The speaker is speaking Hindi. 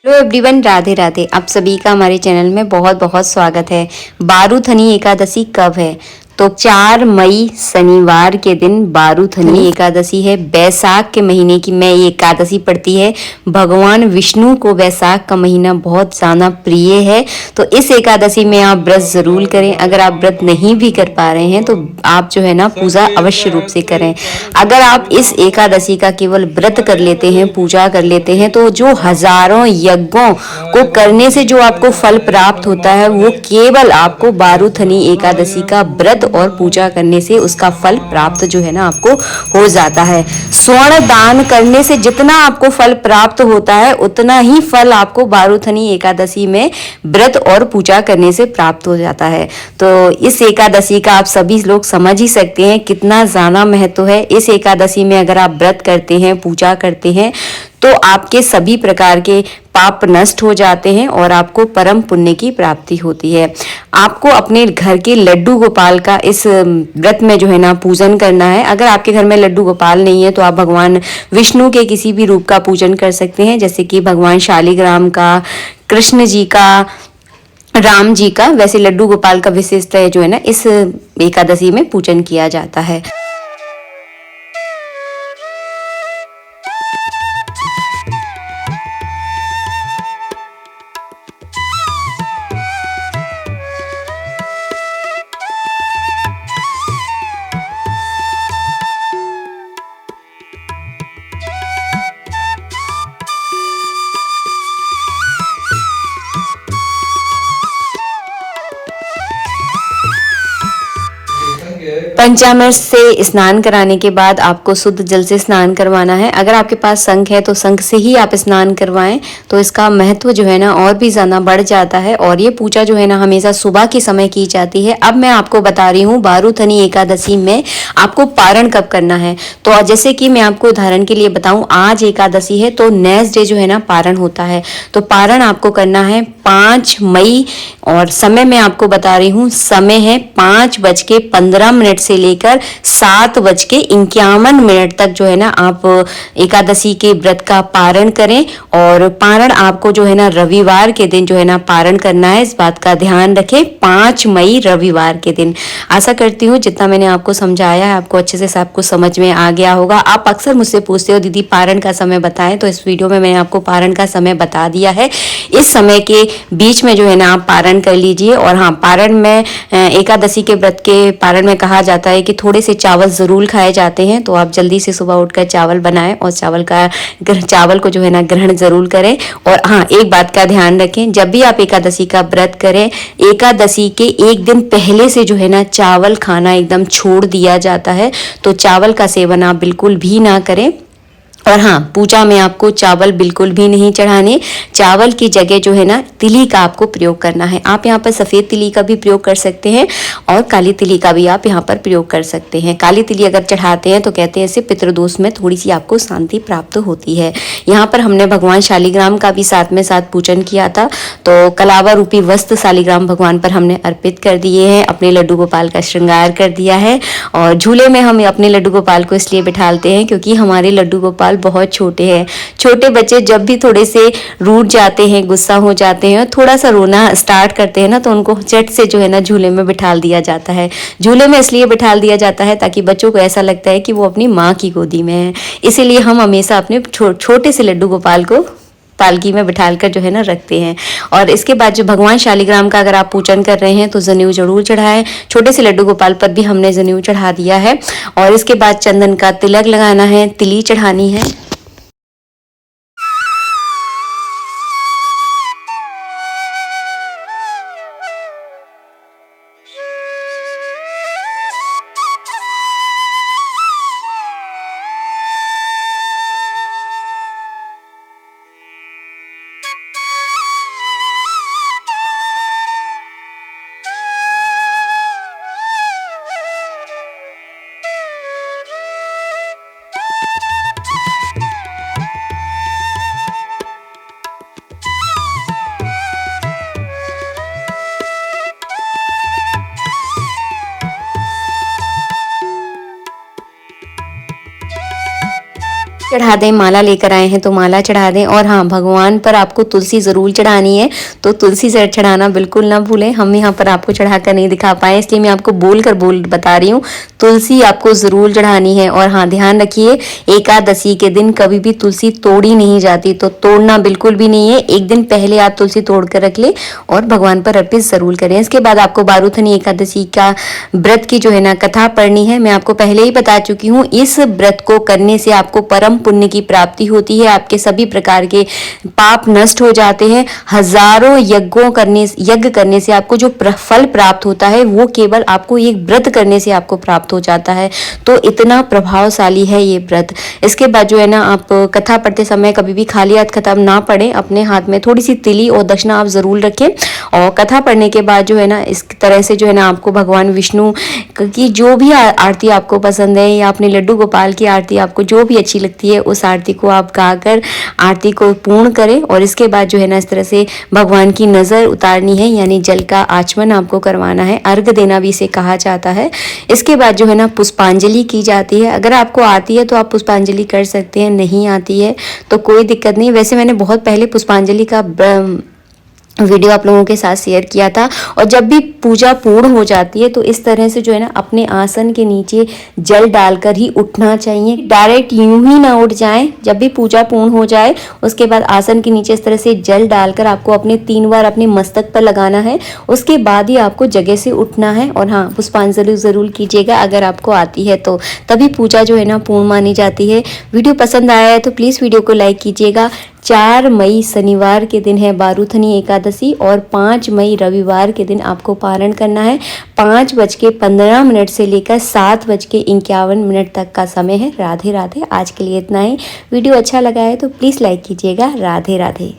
Hello everyone, Radhe Radhe. आप सभी का हमारे चैनल में बहुत बहुत स्वागत है। बारूथनी एकादशी कब है? तो 4 मई शनिवार के दिन बारूथनी एकादशी है। बैसाख के महीने की में ये एकादशी पड़ती है। भगवान विष्णु को बैसाख का महीना बहुत ज़्यादा प्रिय है, तो इस एकादशी में आप व्रत ज़रूर करें। अगर आप व्रत नहीं भी कर पा रहे हैं तो आप जो है ना पूजा अवश्य रूप से करें। अगर आप इस एकादशी का केवल व्रत कर लेते हैं, पूजा कर लेते हैं, तो जो हजारों यज्ञों को करने से जो आपको फल प्राप्त होता है वो केवल आपको बारूथनी एकादशी का व्रत और पूजा करने से उसका फल प्राप्त जो है ना आपको हो जाता है। स्वर्ण दान करने से जितना आपको फल प्राप्त होता है उतना ही फल आपको बारूथनी एकादशी में व्रत और पूजा करने से प्राप्त हो जाता है। तो इस एकादशी का आप सभी लोग समझ ही सकते हैं कितना ज्यादा महत्व है। इस एकादशी में अगर आप व्रत करते हैं, पूजा करते हैं, तो आपके सभी प्रकार के पाप नष्ट हो जाते हैं और आपको परम पुण्य की प्राप्ति होती है। आपको अपने घर के लड्डू गोपाल का इस व्रत में जो है ना पूजन करना है। अगर आपके घर में लड्डू गोपाल नहीं है तो आप भगवान विष्णु के किसी भी रूप का पूजन कर सकते हैं, जैसे कि भगवान शालिग्राम का, कृष्ण जी का, राम जी का। वैसे लड्डू गोपाल का विशेषता जो है ना इस एकादशी में पूजन किया जाता है। पंचामृत से स्नान कराने के बाद आपको शुद्ध जल से स्नान करवाना है। अगर आपके पास शंख है तो शंख से ही आप स्नान करवाएं, तो इसका महत्व जो है ना और भी ज़्यादा बढ़ जाता है। और ये पूजा जो है ना हमेशा सुबह के समय की जाती है। अब मैं आपको बता रही हूँ बारूथनी एकादशी में आपको पारण कब करना है। तो जैसे कि मैं आपको उदाहरण के लिए बताऊँ, आज एकादशी है तो नेक्स्ट डे जो है ना पारण होता है। तो पारण आपको करना है 5 मई, और समय मैं आपको बता रही हूँ, समय है 5:15 से लेकर 7:51 तक जो है ना आप एकादशी के व्रत का पारण करें। और पारण आपको जो है ना रविवार के दिन जो है ना पारण करना है, इस बात का ध्यान रखें। 5 मई रविवार के दिन। आशा करती हूँ जितना मैंने आपको समझाया है आपको अच्छे से सबको समझ में आ गया होगा। आप अक्सर मुझसे पूछते हो दीदी पारण का समय बताएं, तो इस वीडियो में मैंने आपको पारण का समय बता दिया है। इस समय के बीच में जो है ना आप पारण कर लीजिए। और हाँ, पारण में एकादशी के व्रत के पारण में कहा जाता है कि थोड़े से चावल जरूर खाए जाते हैं, तो आप जल्दी से सुबह उठकर चावल बनाएं और चावल को जो है ना ग्रहण जरूर करें। और हाँ, एक बात का ध्यान रखें, जब भी आप एकादशी का व्रत करें, एकादशी के एक दिन पहले से जो है ना चावल खाना एकदम छोड़ दिया जाता है। तो चावल का सेवन आप बिल्कुल भी ना करें। और हाँ, पूजा में आपको चावल बिल्कुल भी नहीं चढ़ाने। चावल की जगह जो है ना तिली का आपको प्रयोग करना है। आप यहाँ पर सफ़ेद तिली का भी प्रयोग कर सकते हैं और काली तिली का भी आप यहाँ पर प्रयोग कर सकते हैं। काली तिली अगर चढ़ाते हैं तो कहते हैं इससे पितृदोष में थोड़ी सी आपको शांति प्राप्त होती है। यहाँ पर हमने भगवान शालिग्राम का भी साथ में साथ पूजन किया था। तो कलावा रूपी वस्त्र शालिग्राम भगवान पर हमने अर्पित कर दिए हैं। अपने लड्डू गोपाल का श्रृंगार कर दिया है। और झूले में हम अपने लड्डू गोपाल को इसलिए बिठालते हैं क्योंकि हमारे लड्डू गोपाल बहुत छोटे हैं। छोटे बच्चे जब भी थोड़े से रूठ जाते हैं, गुस्सा हो जाते हैं, थोड़ा सा रोना स्टार्ट करते हैं ना, तो उनको झट से जो है ना झूले में बिठाल दिया जाता है। झूले में इसलिए बिठाल दिया जाता है ताकि बच्चों को ऐसा लगता है कि वो अपनी माँ की गोदी में है। इसीलिए हम हमेशा अपने छोटे से लड्डू गोपाल को पालकी में बिठालकर जो है ना रखते हैं। और इसके बाद जो भगवान शालिग्राम का अगर आप पूजन कर रहे हैं तो जनेऊ जरूर चढ़ाएं। छोटे से लड्डू गोपाल पर भी हमने जनेऊ चढ़ा दिया है। और इसके बाद चंदन का तिलक लगाना है, तिली चढ़ानी है। चढ़ा दें, माला लेकर आए हैं तो माला चढ़ा दें। और हाँ, भगवान पर आपको तुलसी ज़रूर चढ़ानी है, तो तुलसी से चढ़ाना बिल्कुल ना भूलें। हम यहाँ पर आपको चढ़ा कर नहीं दिखा पाए, इसलिए मैं आपको बोल बता रही हूँ, तुलसी आपको ज़रूर चढ़ानी है। और हाँ, ध्यान रखिए, एकादशी के दिन कभी भी तुलसी तोड़ी नहीं जाती, तो तोड़ना बिल्कुल भी नहीं है। एक दिन पहले आप तुलसी तोड़ कर रख ले और भगवान पर अर्पित ज़रूर करें। इसके बाद आपको बारूथनी एकादशी का व्रत की जो है ना कथा पढ़नी है। मैं आपको पहले ही बता चुकी हूँ, इस व्रत को करने से आपको परम पुण्य की प्राप्ति होती है, आपके सभी प्रकार के पाप नष्ट हो जाते हैं। हजारों यज्ञ करने से आपको जो फल प्राप्त होता है वो केवल आपको एक व्रत करने से आपको प्राप्त हो जाता है। तो इतना प्रभावशाली है ये व्रत। इसके बाद जो है ना, आप कथा पढ़ते समय कभी भी खाली हाथ कथा ना पढ़ें, अपने हाथ में थोड़ी सी तिली और दक्षिणा आप जरूर रखें। और कथा पढ़ने के बाद जो है ना, इस तरह से जो है ना, आपको भगवान विष्णु की जो भी आरती आपको पसंद है या अपने लड्डू गोपाल की आरती आपको जो भी अच्छी लगती है, उस आरती को आप गाकर आरती को पूर्ण करें। और इसके बाद जो है ना, इस तरह से भगवान की नज़र उतारनी है, यानी जल का आचमन आपको करवाना है, अर्घ देना भी इसे कहा जाता है। इसके बाद जो है ना, पुष्पांजलि की जाती है। अगर आपको आती है तो आप पुष्पांजलि कर सकते हैं, नहीं आती है तो कोई दिक्कत नहीं। वैसे मैंने बहुत पहले पुष्पांजलि का वीडियो आप लोगों के साथ शेयर किया था। और जब भी पूजा पूर्ण हो जाती है तो इस तरह से जो है ना, अपने आसन के नीचे जल डालकर ही उठना चाहिए, डायरेक्ट यूं ही ना उठ जाएं। जब भी पूजा पूर्ण हो जाए उसके बाद आसन के नीचे इस तरह से जल डालकर आपको अपने 3 बार अपने मस्तक पर लगाना है, उसके बाद ही आपको जगह से उठना है। और हाँ, पुष्पांजलि ज़रूर कीजिएगा अगर आपको आती है तो, तभी पूजा जो है ना पूर्ण मानी जाती है। वीडियो पसंद आया है तो प्लीज़ वीडियो को लाइक कीजिएगा। 4 मई शनिवार के दिन है बारूथनी एकादशी और 5 मई रविवार के दिन आपको पारण करना है। 5:15 से लेकर 7:51 तक का समय है। राधे राधे। आज के लिए इतना ही। वीडियो अच्छा लगा है तो प्लीज़ लाइक कीजिएगा। राधे राधे।